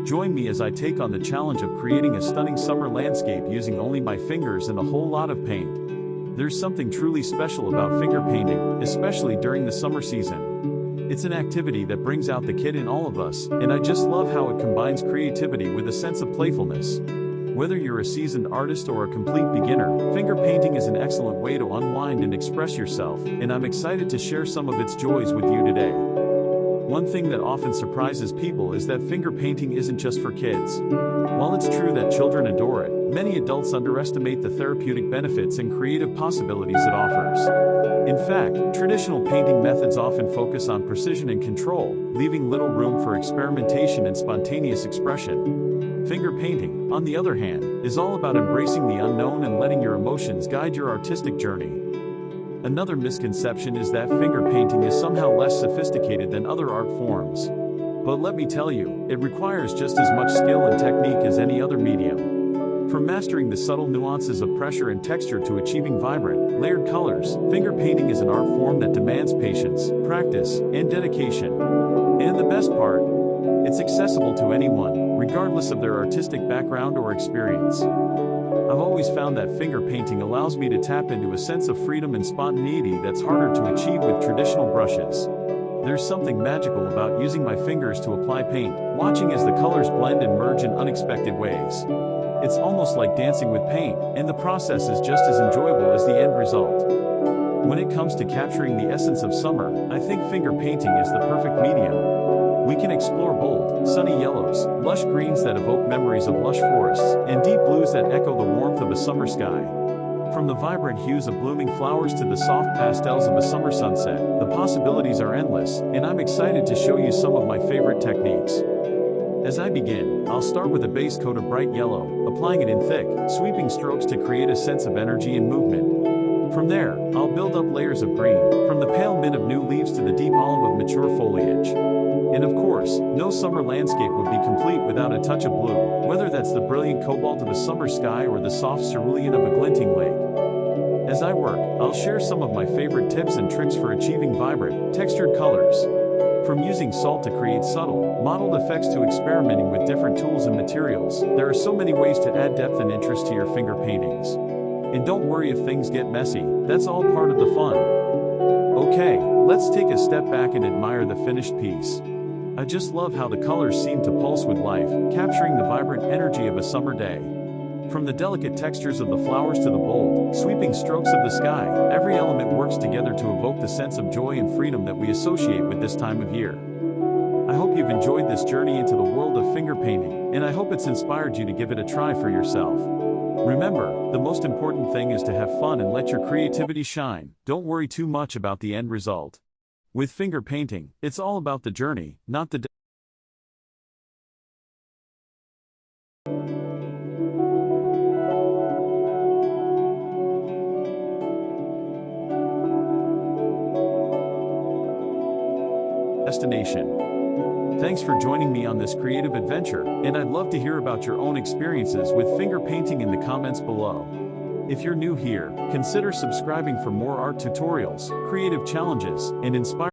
Join me as I take on the challenge of creating a stunning summer landscape using only my fingers and a whole lot of paint. There's something truly special about finger painting, especially during the summer season. It's an activity that brings out the kid in all of us, and I just love how it combines creativity with a sense of playfulness. Whether you're a seasoned artist or a complete beginner, finger painting is an excellent way to unwind and express yourself, and I'm excited to share some of its joys with you today. One thing that often surprises people is that finger painting isn't just for kids. While it's true that children adore it, many adults underestimate the therapeutic benefits and creative possibilities it offers. In fact, traditional painting methods often focus on precision and control, leaving little room for experimentation and spontaneous expression. Finger painting, on the other hand, is all about embracing the unknown and letting your emotions guide your artistic journey. Another misconception is that finger painting is somehow less sophisticated than other art forms. But let me tell you, it requires just as much skill and technique as any other medium. From mastering the subtle nuances of pressure and texture to achieving vibrant, layered colors, finger painting is an art form that demands patience, practice, and dedication. And the best part? It's accessible to anyone, regardless of their artistic background or experience. I've always found that finger painting allows me to tap into a sense of freedom and spontaneity that's harder to achieve with traditional brushes. There's something magical about using my fingers to apply paint, watching as the colors blend and merge in unexpected ways. It's almost like dancing with paint, and the process is just as enjoyable as the end result. When it comes to capturing the essence of summer, I think finger painting is the perfect medium. We can explore bold, sunny yellows, lush greens that evoke memories of lush forests, and deep blues that echo the warmth of a summer sky. From the vibrant hues of blooming flowers to the soft pastels of a summer sunset, the possibilities are endless, and I'm excited to show you some of my favorite techniques. As I begin, I'll start with a base coat of bright yellow, applying it in thick, sweeping strokes to create a sense of energy and movement. From there, I'll build up layers of green, from the pale mint of new leaves to the deep olive of mature foliage. And of course, no summer landscape would be complete without a touch of blue, whether that's the brilliant cobalt of a summer sky or the soft cerulean of a glinting lake. As I work, I'll share some of my favorite tips and tricks for achieving vibrant, textured colors. From using salt to create subtle, mottled effects to experimenting with different tools and materials, there are so many ways to add depth and interest to your finger paintings. And don't worry if things get messy, that's all part of the fun. Okay, let's take a step back and admire the finished piece. I just love how the colors seem to pulse with life, capturing the vibrant energy of a summer day. From the delicate textures of the flowers to the bold, sweeping strokes of the sky, every element works together to evoke the sense of joy and freedom that we associate with this time of year. I hope you've enjoyed this journey into the world of finger painting, and I hope it's inspired you to give it a try for yourself. Remember, the most important thing is to have fun and let your creativity shine. Don't worry too much about the end result. With finger painting, it's all about the journey, not the destination. Thanks for joining me on this creative adventure, and I'd love to hear about your own experiences with finger painting in the comments below. If you're new here, consider subscribing for more art tutorials, creative challenges, and inspiring